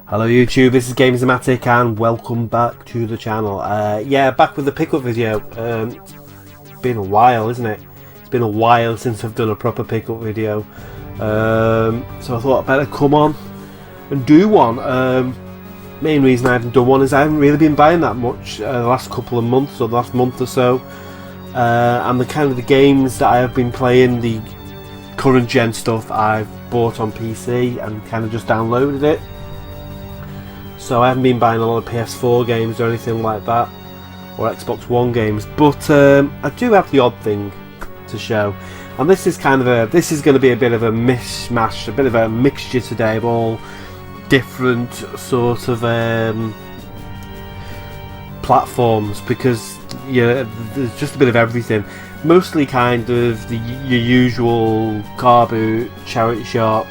Hello YouTube, this is GAMEZOMATIK and welcome back to the channel. Yeah, back with the pickup video. It's been a while, isn't it? It's been a while since I've done a proper pickup video. So I thought I'd better come on and do one. Main reason I haven't done one is I haven't really been buying that much the last couple of months, or the last month or so. And the kind of the games that I have been playing, the current gen stuff, I've bought on PC and kind of just downloaded it. So I haven't been buying a lot of PS4 games or anything like that, or Xbox One games, but I do have the odd thing to show. And this is kind of this is going to be a bit of a mishmash, a bit of a mixture today of all different sort of platforms, because yeah, there's just a bit of everything. Mostly kind of your usual car boot, charity shop,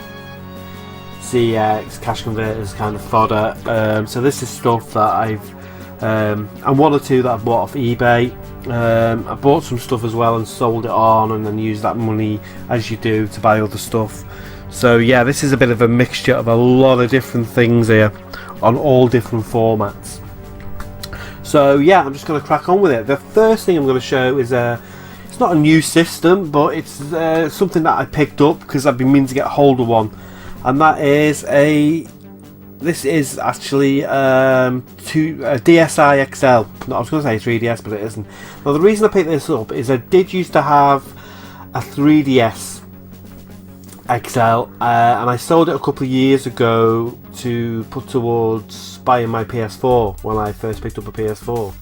CX, cash converters kind of fodder. So this is stuff that I've and one or two that I've bought off eBay. I bought some stuff as well and sold it on, and then used that money, as you do, to buy other stuff. So yeah, this is a bit of a mixture of a lot of different things here on all different formats. So yeah, I'm just going to crack on with it. The first thing I'm going to show is it's not a new system, but it's something that I picked up because I've been meaning to get hold of one. And that is this is actually a DSi XL. No, I was going to say 3DS, but it isn't. Now the reason I picked this up is I did used to have a 3DS XL, and I sold it a couple of years ago to put towards buying my PS4 when I first picked up a PS4.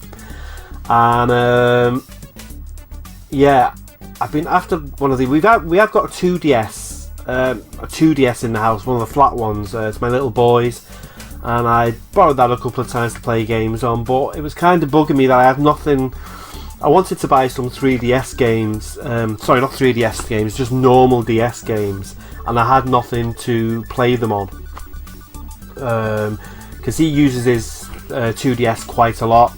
And yeah, I've been after one of the. We have got a 2DS. A 2DS in the house, one of the flat ones. It's my little boy's, and I borrowed that a couple of times to play games on, but it was kind of bugging me that I had nothing. I wanted to buy some 3DS games, sorry, not 3DS games, just normal DS games, and I had nothing to play them on, because he uses his 2DS quite a lot,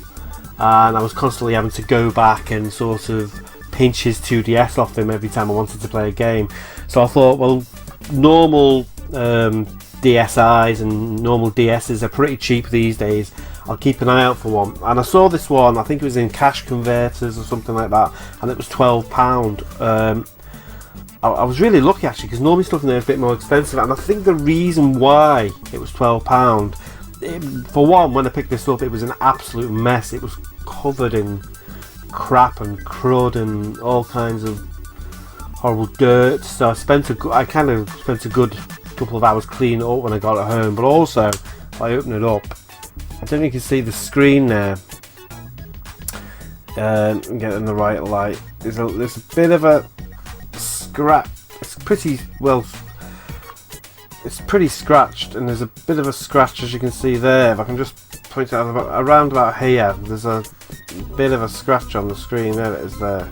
and I was constantly having to go back and sort of pinch his 2DS off him every time I wanted to play a game. So I thought, well, normal DSi's and normal DS's are pretty cheap these days. I'll keep an eye out for one. And I saw this one, I think it was in cash converters or something like that, and it was £12. I was really lucky actually, because normally stuff in there is a bit more expensive, and I think the reason why it was £12, for one, when I picked this up, it was an absolute mess. It was covered in crap and crud and all kinds of horrible dirt, so I kind of spent a good couple of hours cleaning it up when I got it home. But also, if I open it up, I don't know if you can see the screen there, and get it in the right light. There's a bit of a scratch. It's pretty well, it's pretty scratched, and there's a bit of a scratch, as you can see there. If I can just point it out around about here, there's a bit of a scratch on the screen. There it is there.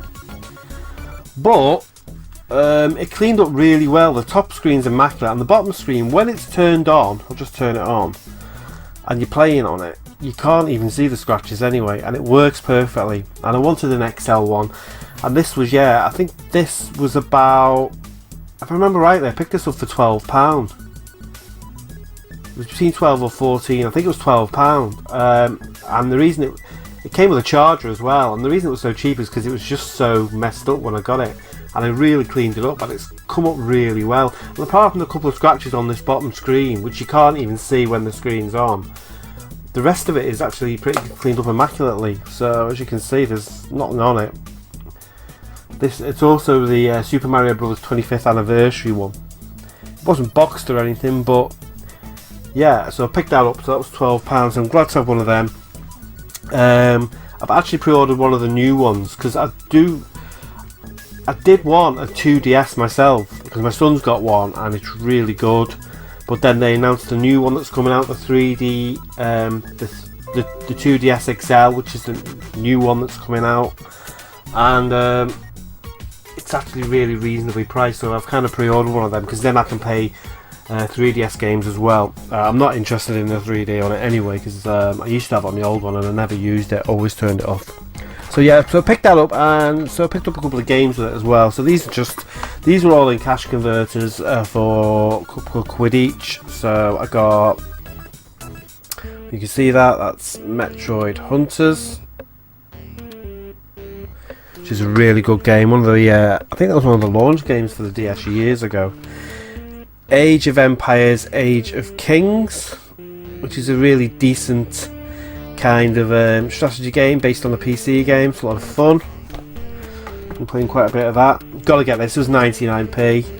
But it cleaned up really well. The top screen's immaculate, and the bottom screen, when it's turned on, I'll just turn it on, and you're playing on it, you can't even see the scratches anyway, and it works perfectly. And I wanted an XL one, and this was, yeah, I think this was about, if I remember rightly, I picked this up for £12. It was between 12 or 14. I think it was £12. And the reason it came with a charger as well, and the reason it was so cheap is because it was just so messed up when I got it, and I really cleaned it up, and it's come up really well. And apart from a couple of scratches on this bottom screen, which you can't even see when the screen's on, the rest of it is actually pretty cleaned up immaculately. So as you can see, there's nothing on it. It's also the Super Mario Bros. 25th anniversary one. It wasn't boxed or anything, but yeah, so I picked that up, so that was £12. I'm glad to have one of them. I've actually pre-ordered one of the new ones, because I did want a 2DS myself, because my son's got one and it's really good. But then they announced the new one that's coming out, the 3D, the 2DS XL, which is the new one that's coming out, and it's actually really reasonably priced. So I've kind of pre-ordered one of them, because then I can pay 3DS games as well. I'm not interested in the 3D on it anyway, because I used to have it on the old one and I never used it, always turned it off. So yeah, so I picked that up, and so I picked up a couple of games with it as well. So these were all in cash converters for a couple of quid each. So I got You can see that's Metroid Hunters, which is a really good game. One of the I think that was one of the launch games for the DS years ago. Age of Empires, Age of Kings, which is a really decent kind of strategy game based on a PC game. It's a lot of fun. I'm playing quite a bit of that. Gotta get this. It was 99p.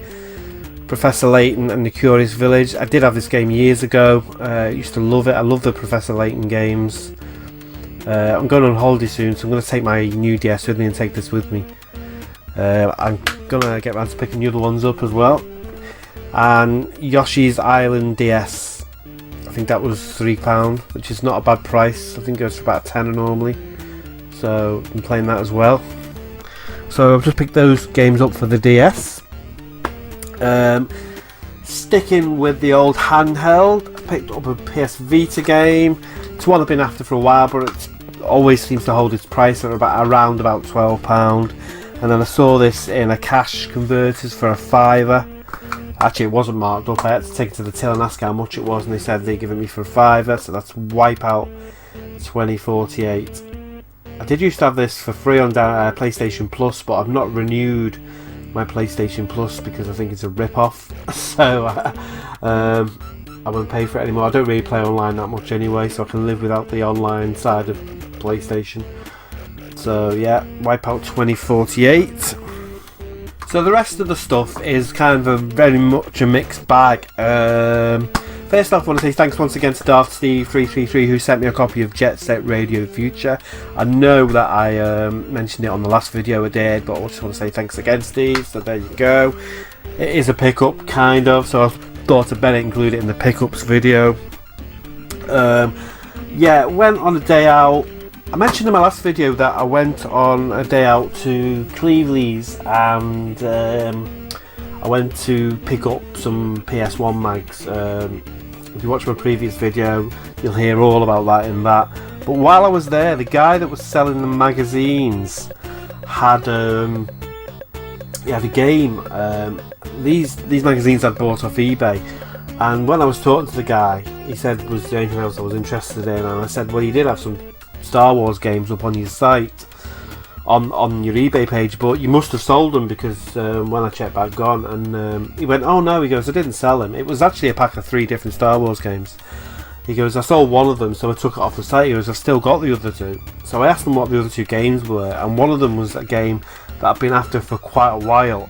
Professor Layton and the Curious Village. I did have this game years ago. I used to love it. I love the Professor Layton games. I'm going on holiday soon, so I'm going to take my new DS with me and take this with me. I'm going to get around to picking the other ones up as well. And Yoshi's Island DS. I think that was £3, which is not a bad price. I think it goes for about a tenner normally. So I'm playing that as well. So I've just picked those games up for the DS. Sticking with the old handheld, I picked up a PS Vita game. It's one I've been after for a while, but it always seems to hold its price at around about £12. And then I saw this in a cash converters for a £5. Actually, it wasn't marked up. I had to take it to the till and ask how much it was, and they said they'd give it me for a £5. So that's Wipeout 2048. I did used to have this for free on PlayStation Plus, but I've not renewed my PlayStation Plus because I think it's a rip-off. So I won't pay for it anymore. I don't really play online that much anyway, so I can live without the online side of PlayStation. So yeah, Wipeout 2048. So the rest of the stuff is kind of very much a mixed bag. First off, I want to say thanks once again to DarthSteve333 who sent me a copy of Jet Set Radio Future. I know that I mentioned it on the last video I did, but I just want to say thanks again, Steve. So there you go. It is a pickup, kind of, so I thought I'd better include it in the pickups video. Yeah, went on a day out. I mentioned in my last video that I went on a day out to Cleveland's and I went to pick up some PS1 mags. If you watch my previous video, you'll hear all about that in that. But while I was there, the guy that was selling the magazines had he had a game. These magazines I'd bought off eBay, and when I was talking to the guy, he said, "Was there anything else I was interested in?" And I said, "Well, you did have some Star Wars games up on your site, on your eBay page, but you must have sold them because when I checked back, gone." And he went, "Oh no," he goes, "I didn't sell them. It was actually a pack of 3 different Star Wars games." He goes, "I sold one of them, so I took it off the site." He goes, "I've still got the other 2. So I asked him what the other 2 games were, and one of them was a game that I've been after for quite a while.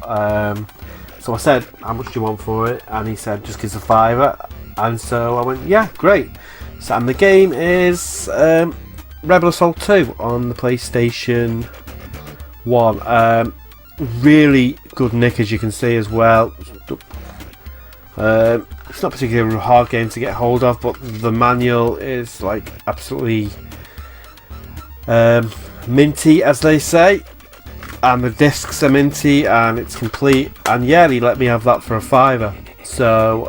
So I said, "How much do you want for it?" And he said, "Just give us a £5." And so I went, "Yeah, great." So, and the game is Rebel Assault 2 on the PlayStation 1. Really good nick, as you can see as well. It's not particularly a hard game to get hold of, but the manual is like absolutely minty, as they say, and the discs are minty, and it's complete. And yeah, he let me have that for a £5. So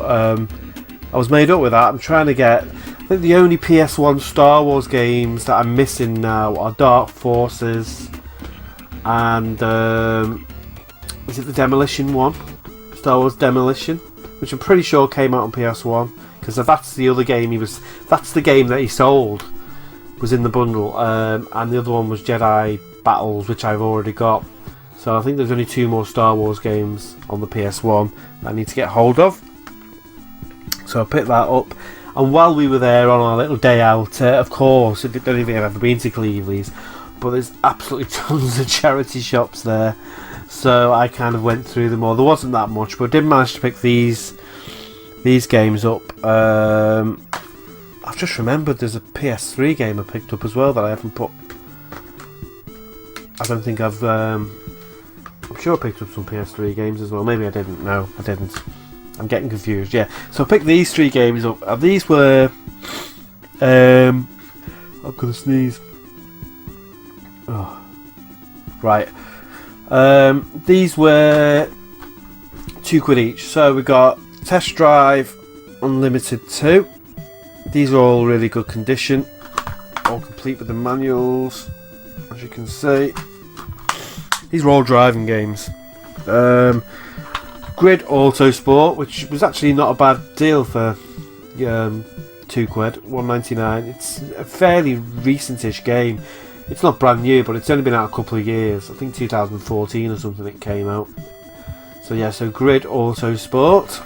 I was made up with that. I'm trying to get. I think the only PS1 Star Wars games that I'm missing now are Dark Forces and is it the Demolition one? Star Wars Demolition, which I'm pretty sure came out on PS1, because that's the other game that's the game that he sold, was in the bundle, and the other one was Jedi Battles, which I've already got. So I think there's only 2 more Star Wars games on the PS1 that I need to get hold of. So I picked that up. And while we were there on our little day out, of course, I don't know if you've ever been to Cleveland's, but there's absolutely tons of charity shops there. So I kind of went through them all. There wasn't that much, but I did manage to pick these games up. I've just remembered there's a PS3 game I picked up as well that I haven't put. I don't think I've. I'm sure I picked up some PS3 games as well. Maybe I didn't. No, I didn't. I'm getting confused, yeah. So I picked these 3 games up. These were... I'm gonna sneeze. Oh. Right. These were £2 each. So we got Test Drive Unlimited 2. These are all really good condition. All complete with the manuals, as you can see. These are all driving games. Grid Autosport, which was actually not a bad deal for £2, £1.99. It's a fairly recentish game. It's not brand new, but it's only been out a couple of years. I think 2014 or something it came out. So yeah, so Grid Auto Sport.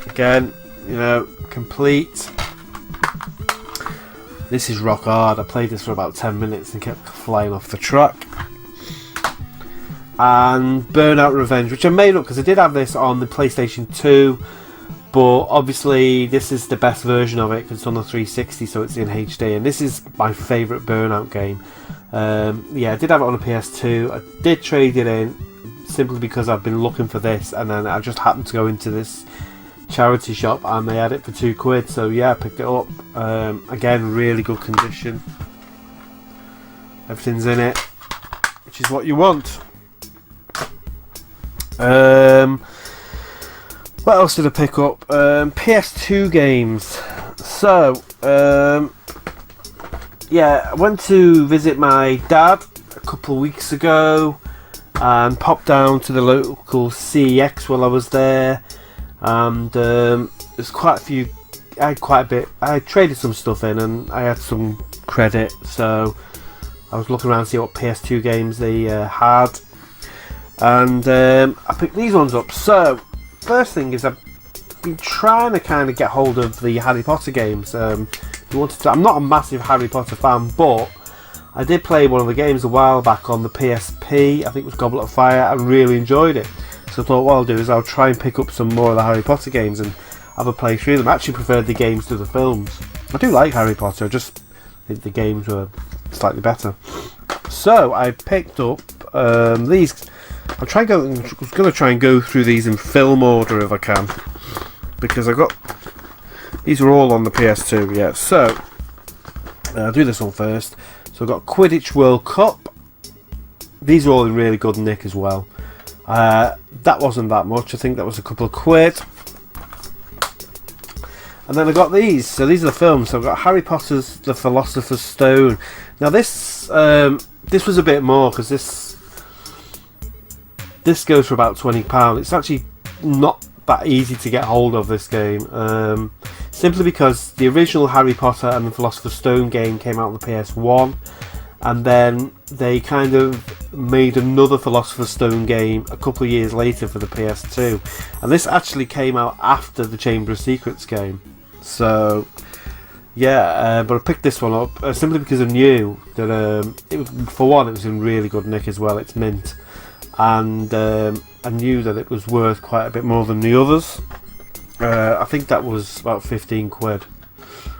Again, you know, complete. This is rock hard. I played this for about 10 minutes and kept flying off the track. And Burnout Revenge, which I made up because I did have this on the PlayStation 2, but obviously this is the best version of it because it's on the 360, so it's in HD, and this is my favourite Burnout game. Yeah, I did have it on a PS2. I did trade it in simply because I've been looking for this, and then I just happened to go into this charity shop and they had it for £2, so yeah, I picked it up. Again, really good condition. Everything's in it, which is what you want. What else did I pick up? PS2 games. So, yeah, I went to visit my dad a couple of weeks ago and popped down to the local CEX while I was there. And there's quite a few. I had quite a bit. I traded some stuff in and I had some credit, so I was looking around to see what PS2 games they had. And I picked these ones up. So, first thing is I've been trying to kind of get hold of the Harry Potter games. I'm not a massive Harry Potter fan, but I did play one of the games a while back on the PSP. I think it was Goblet of Fire. I really enjoyed it. So I thought what I'll do is I'll try and pick up some more of the Harry Potter games and have a play through them. I actually preferred the games to the films. I do like Harry Potter, I just think the games were slightly better. So I picked up these. I was going to try and go through these in film order if I can, because these are all on the PS2. Yeah, so I'll do this one first. So I've got Quidditch World Cup. These are all in really good nick as well. That wasn't that much. I think that was a couple of quid. And then I got these. So these are the films. So I've got Harry Potter's The Philosopher's Stone. Now this was a bit more because this goes for about £20. It's actually not that easy to get hold of, this game, simply because the original Harry Potter and the Philosopher's Stone game came out on the PS1, and then they kind of made another Philosopher's Stone game a couple of years later for the PS2, and this actually came out after the Chamber of Secrets game. So yeah, but I picked this one up simply because I knew that for one, it was in really good nick as well. It's mint. And I knew that it was worth quite a bit more than the others. I think that was about £15,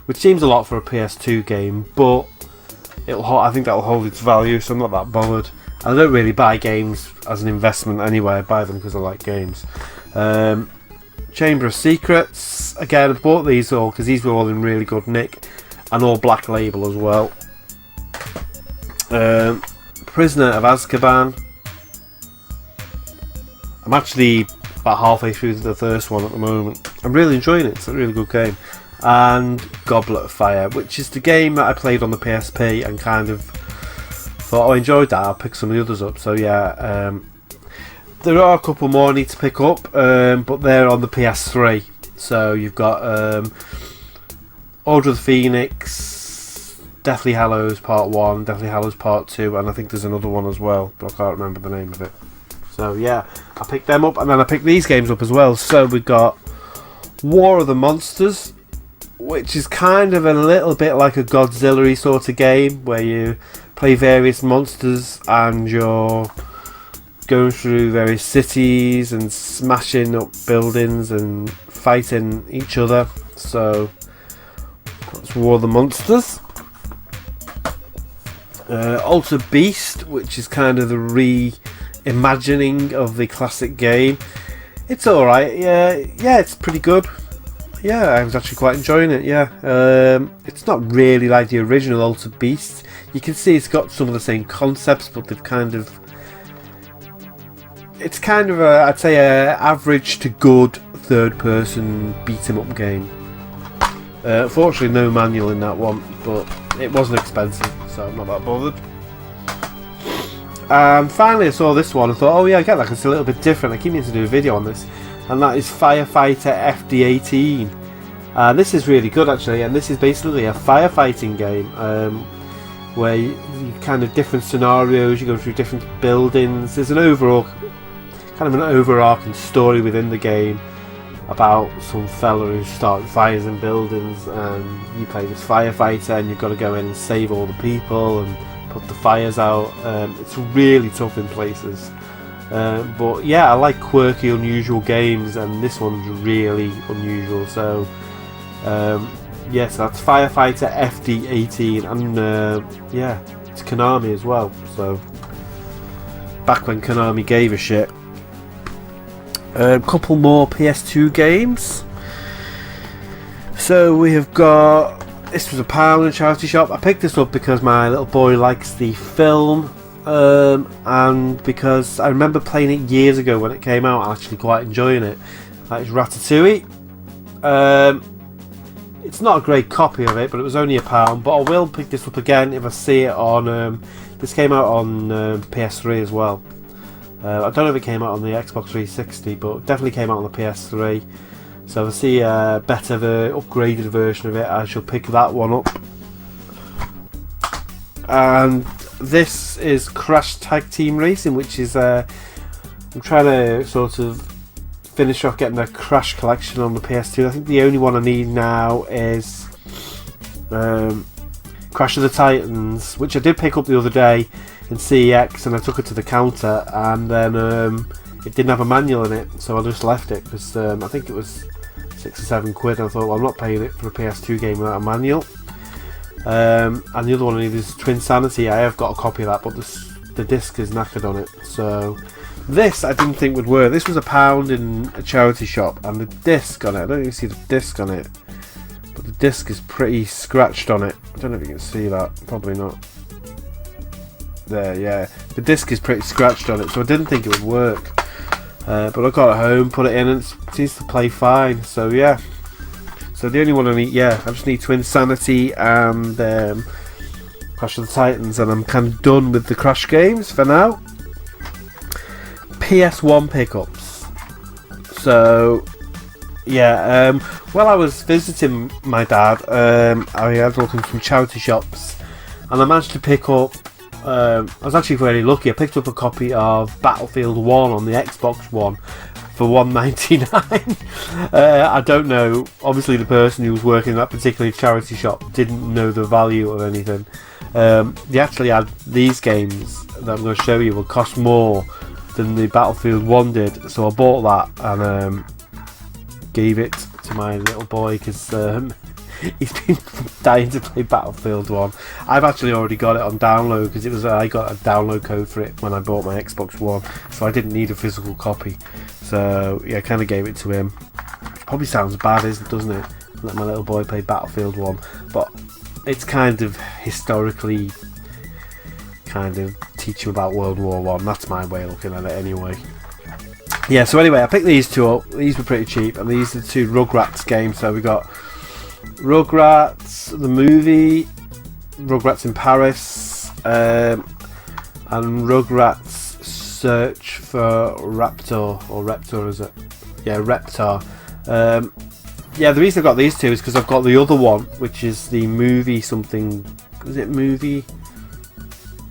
which seems a lot for a PS2 game, but I think that'll hold its value, so I'm not that bothered. I don't really buy games as an investment anyway. I buy them because I like games. Chamber of Secrets. Again, I bought these all because these were all in really good nick and all black label as well. Prisoner of Azkaban. I'm actually about halfway through the first one at the moment. I'm really enjoying it. It's a really good game. And Goblet of Fire, which is the game that I played on the PSP and kind of thought, I enjoyed that, I'll pick some of the others up. So yeah, there are a couple more I need to pick up, but they're on the PS3. So you've got Order of the Phoenix, Deathly Hallows Part 1, Deathly Hallows Part 2, and I think there's another one as well, but I can't remember the name of it. So yeah, I picked them up, and then I picked these games up as well. So we've got War of the Monsters, which is kind of a little bit like a Godzilla-y sort of game, where you play various monsters and you're going through various cities and smashing up buildings and fighting each other. So that's War of the Monsters. Alter Beast, which is kind of the reimagining of the classic game. It's alright, yeah, it's pretty good. Yeah, I was actually quite enjoying it, yeah. It's not really like the original Alter Beast. You can see it's got some of the same concepts, but they've kind of... It's kind of a, I'd say, a average to good third-person beat-em-up game. Fortunately, no manual in that one, but it wasn't expensive, so I'm not that bothered. Finally, I saw this one and thought, oh yeah, I get that, 'cause it's a little bit different. I keep meaning to do a video on this, and that is Firefighter FD18. This is really good actually, and this is basically a firefighting game where you kind of different scenarios, you go through different buildings. There's an overarching story within the game about some fella who's starting fires in buildings, and you play this firefighter and you've got to go in and save all the people and put the fires out. It's really tough in places, but yeah, I like quirky, unusual games, and this one's really unusual. So yeah, so that's Firefighter FD18, and yeah, it's Konami as well, so back when Konami gave a shit. A couple more PS2 games. So we have got, this was £1 in a charity shop. I picked this up because my little boy likes the film, and because I remember playing it years ago when it came out, actually quite enjoying it. That is Ratatouille. It's not a great copy of it, but it was only £1. But I will pick this up again if I see it on. This came out on PS3 as well. I don't know if it came out on the Xbox 360, but it definitely came out on the PS3. So if I see a better, upgraded version of it, I shall pick that one up. And this is Crash Tag Team Racing, which is I'm trying to sort of finish off getting a Crash collection on the PS2. I think the only one I need now is Crash of the Titans, which I did pick up the other day in CEX, and I took it to the counter, and then it didn't have a manual in it, so I just left it because I think it was £6 or £7, and I thought, well, I'm not paying it for a PS2 game without a manual. And the other one I need is Twinsanity. I have got a copy of that, but the disc is knackered on it. So this I didn't think would work. This was £1 in a charity shop, and the disc on it, I don't even see the disc on it, but the disc is pretty scratched on it. I don't know if you can see that, probably not. There, yeah, the disc is pretty scratched on it, so I didn't think it would work. But I got it home, put it in, and it seems to play fine. So yeah, so the only one I need, yeah, I just need Twinsanity and Crash of the Titans, and I'm kind of done with the Crash games for now. PS1 pickups. So yeah, while I was visiting my dad, I had looking from charity shops, and I managed to pick up. I was actually very lucky. I picked up a copy of Battlefield 1 on the Xbox One for $1.99. I don't know. Obviously, the person who was working in that particular charity shop didn't know the value of anything. They actually had these games that I'm going to show you will cost more than the Battlefield 1 did. So I bought that and gave it to my little boy because he's been dying to play Battlefield 1. I've actually already got it on download because I got a download code for it when I bought my Xbox One, so I didn't need a physical copy. So yeah, I kind of gave it to him. Probably sounds bad, doesn't it? Let my little boy play Battlefield 1, but it's kind of historically kind of teach him about World War 1. That's my way of looking at it anyway. Yeah, so anyway, I picked these two up. These were pretty cheap, and these are the two Rugrats games. So we got Rugrats, the movie, Rugrats in Paris, and Rugrats Search for Raptor, or Reptar, is it? Yeah, Reptar. Yeah, the reason I got these two is because I've got the other one, which is the movie something. Is it movie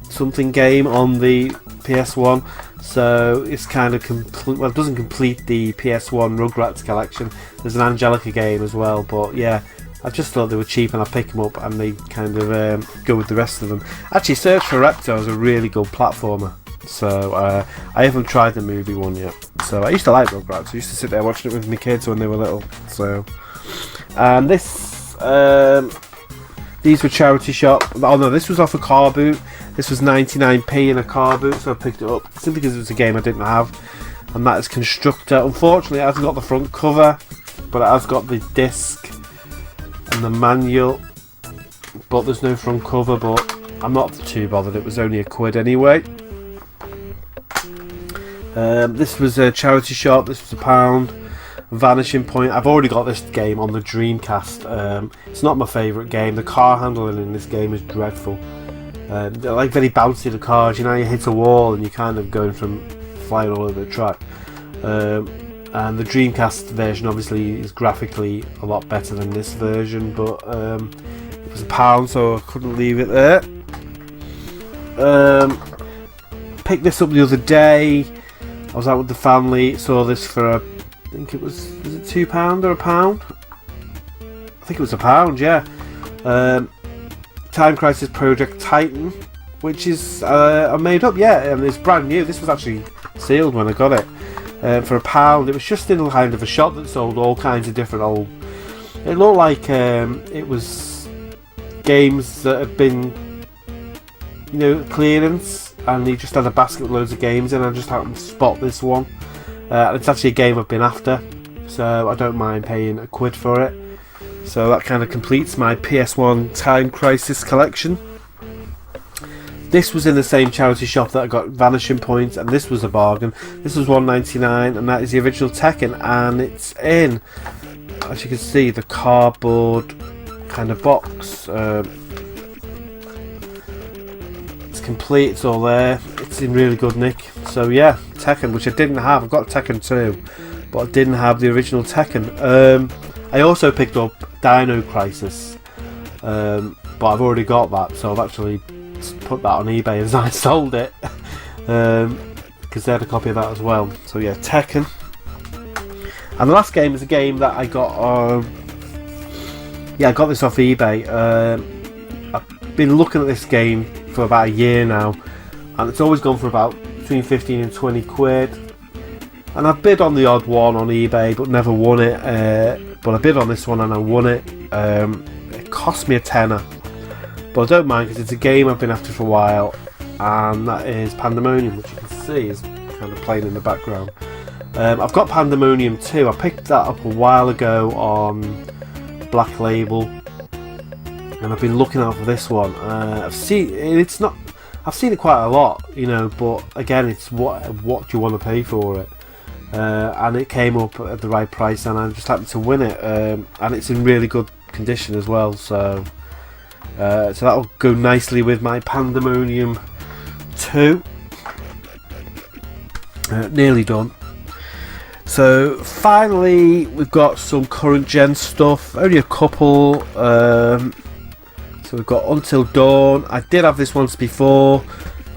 something game on the PS1? So it's kind of complete. Well, it doesn't complete the PS1 Rugrats collection. There's an Angelica game as well, but yeah, I just thought they were cheap and I picked them up, and they kind of go with the rest of them. Actually, Search for Raptor is a really good platformer. So I haven't tried the movie one yet. So I used to like Rugrats. I used to sit there watching it with my kids when they were little. So and this these were charity shop. Oh no, this was off a car boot. This was 99p in a car boot, so I picked it up simply because it was a game I didn't have. And that is Constructor. Unfortunately, it hasn't got the front cover, but it has got the disc and the manual. But there's no front cover. But I'm not too bothered. It was only £1 anyway. This was a charity shop. This was £1. Vanishing Point. I've already got this game on the Dreamcast. It's not my favourite game. The car handling in this game is dreadful. They're like very bouncy, the cars. You know, you hit a wall and you're kind of going from flying all over the track. and the Dreamcast version obviously is graphically a lot better than this version, but it was £1, so I couldn't leave it there. Picked this up the other day. I was out with the family, saw this for I think it was it £2 or £1? I think it was £1, yeah. Time Crisis Project Titan, which is I made up, yeah, and it's brand new. This was actually sealed when I got it for £1. It was just in kind of a shop that sold all kinds of different old. It looked like it was games that had been, you know, clearance, and he just had a basket with loads of games in. I just happened to spot this one. It's actually a game I've been after, so I don't mind paying £1 for it. So that kind of completes my PS1 Time Crisis collection. This was in the same charity shop that I got Vanishing Point, and this was a bargain. This was £1.99, and that is the original Tekken, and it's in, as you can see, the cardboard kind of box. It's complete, it's all there, it's in really good nick. So yeah, Tekken, which I didn't have. I've got Tekken 2, but I didn't have the original Tekken. I also picked up Dino Crisis, but I've already got that, so I've actually put that on eBay as I sold it, because they had a copy of that as well. So yeah, Tekken. And the last game is a game that I got I got this off eBay. I've been looking at this game for about a year now, and it's always gone for about between 15 and 20 quid. And I've bid on the odd one on eBay, but never won it. But I bid on this one and I won it. It cost me £10, but I don't mind because it's a game I've been after for a while, and that is Pandemonium, which you can see is kind of playing in the background. I've got Pandemonium 2. I picked that up a while ago on Black Label, and I've been looking out for this one. I've seen it quite a lot, you know, but again, it's what do you want to pay for it? And it came up at the right price, and I just happened to win it, and it's in really good condition as well, so that'll go nicely with my Pandemonium 2. Nearly done. So finally we've got some current gen stuff, only a couple. So we've got Until Dawn. I did have this once before.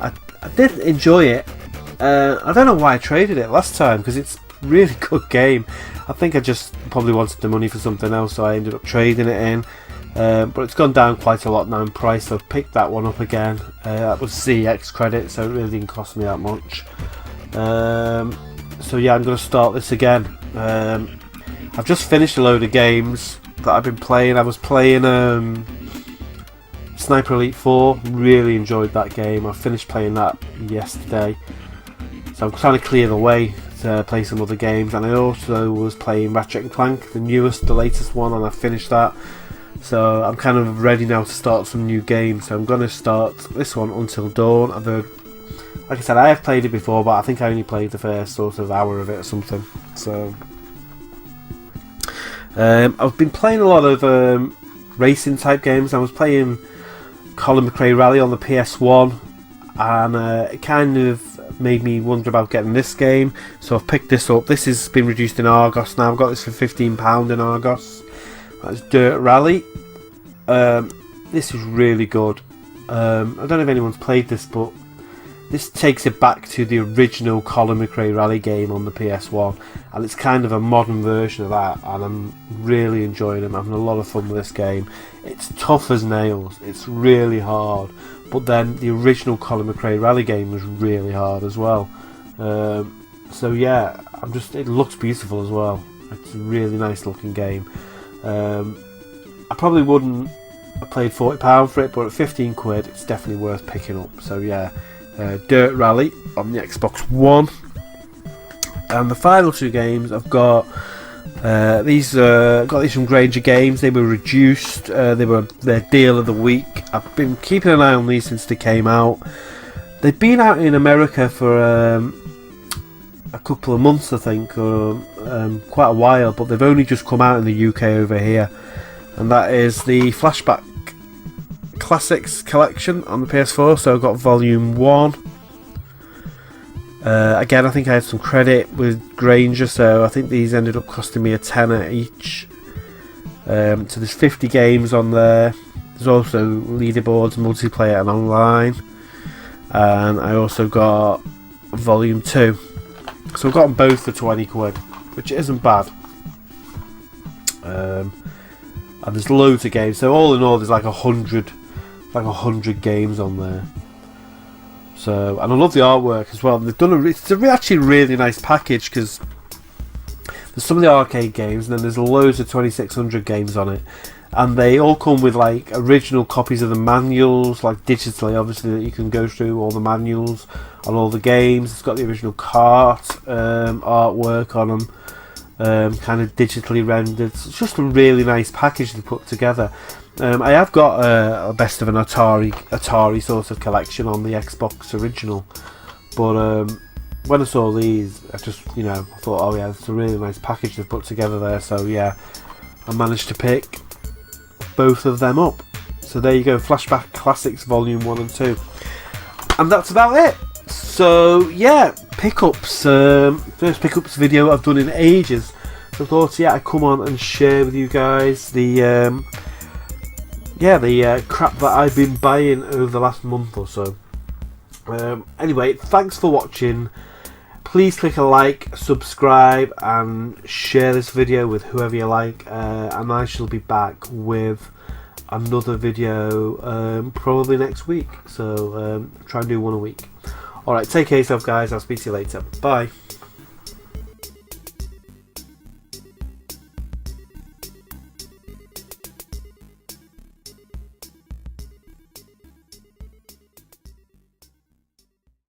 I did enjoy it. I don't know why I traded it last time, because it's a really good game. I think I just probably wanted the money for something else, so I ended up trading it in. But it's gone down quite a lot now in price, so I've picked that one up again. That was CX credit, so it really didn't cost me that much. So yeah, I'm going to start this again. I've just finished a load of games that I've been playing. I was playing Sniper Elite 4, really enjoyed that game. I finished playing that yesterday. So I'm trying to clear the way to play some other games, and I also was playing Ratchet & Clank, the latest one, and I finished that. So I'm kind of ready now to start some new games. So I'm going to start this one, Until Dawn. Like I said, I have played it before, but I think I only played the first sort of hour of it or something. So I've been playing a lot of racing type games. I was playing Colin McRae Rally on the PS1, and it kind of made me wonder about getting this game, so I've picked this up. This has been reduced in Argos now. I've got this for £15 in Argos. That's Dirt Rally. This is really good. I don't know if anyone's played this, but this takes it back to the original Colin McRae Rally game on the PS1, and it's kind of a modern version of that, and I'm really enjoying it. I'm having a lot of fun with this game. It's tough as nails, it's really hard, but then the original Colin McRae Rally game was really hard as well. So yeah, it looks beautiful as well. It's a really nice looking game. I probably wouldn't have paid £40 for it, but at 15 quid it's definitely worth picking up. So yeah, Dirt Rally on the Xbox One. And the final two games I've got, these from Granger Games. They were reduced. They were their deal of the week. I've been keeping an eye on these since they came out. They've been out in America for a couple of months, I think, or quite a while, but they've only just come out in the UK over here. And that is the Flashback Classics collection on the PS4. So I've got Volume 1, Again, I think I had some credit with Granger, so I think these ended up costing me a tenner each. So there's 50 games on there. There's also leaderboards, multiplayer and online. And I also got Volume 2. So I've got them both for 20 quid, which isn't bad. And there's loads of games. So all in all, there's like 100 games on there. So, and I love the artwork as well. They've done it's actually a really nice package, because there's some of the arcade games, and then there's loads of 2600 games on it, and they all come with like original copies of the manuals, like digitally, obviously, that you can go through all the manuals on all the games. It's got the original cart artwork on them, kind of digitally rendered. It's just a really nice package to put together. I have got a best of an Atari sort of collection on the Xbox original, but when I saw these, I just, I thought, oh yeah, it's a really nice package they've put together there. So yeah, I managed to pick both of them up. So there you go, Flashback Classics Volume 1 and 2, and that's about it. So yeah, pickups. First pickups video I've done in ages. So I thought, yeah, I'd come on and share with you guys the crap that I've been buying over the last month or so. Anyway, thanks for watching. Please click a like, subscribe, and share this video with whoever you like. And I shall be back with another video probably next week. So try and do one a week. Alright, take care of yourself, guys. I'll speak to you later. Bye.